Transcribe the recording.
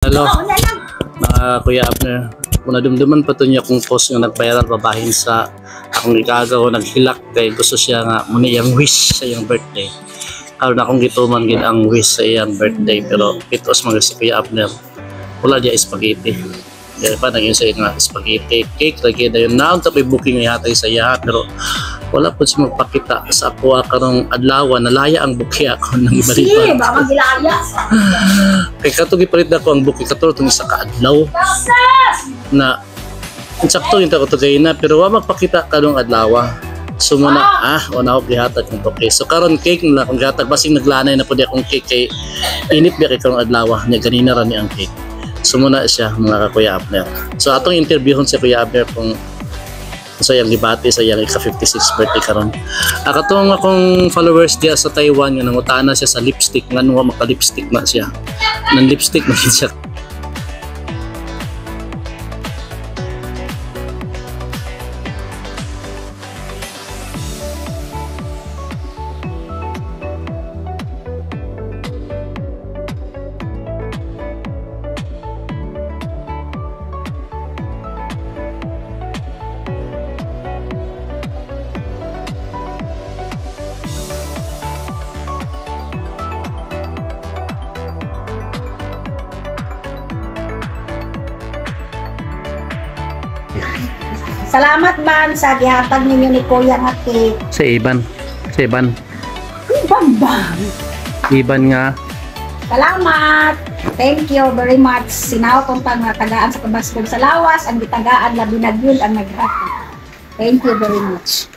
Hello, mga Kuya Abner. Kung nadumduman pa to niya kung post nga nagbayaran pabahin sa akong igagaw naghilak kay gusto siya nga muna yung wish sa iyang birthday. Karon akong gituman gid ang wish sa iyang birthday pero kitos mga si Kuya Abner. Wala dia spaghetti. Dahil pa naging sa nga spaghetti cake lagi dayon naon ta booking nga hatay sa iya pero wala po siya magpakita sa ako karong adlaw nalaya ang buki ako ng ibaliban. Sige, baka gilaya. Kay katugi palit na ko ang buki katulad itong isa ka-adlaw na insakto yung tako today na pero wa magpakita karong adlaw. So muna una ko gihatag ng buki. So karon cake na akong gihatag basing naglanay na pud akong cake kay init ba kay karong adlaw nya ganina ra ni ang cake. So muna siya mga Kuya Abner. So atong interviewon si Kuya Abner kung sa iyang libati sa iyang ika-56 birthday karon. Katong akong followers diya sa Taiwan nga nangutana siya sa lipstick ngano maka-lipstick na siya. Nang lipstick na siya. Salamat man sa gihatag ninyo ni Kuya nga cake. Sa Iban. Sa Iban. Bambang. Iban nga. Salamat. Thank you very much. Sinaw kong pang tagaan sa Kabaskog sa Lawas, ang gitagaan labi na yun ang naghatag. Thank you very much.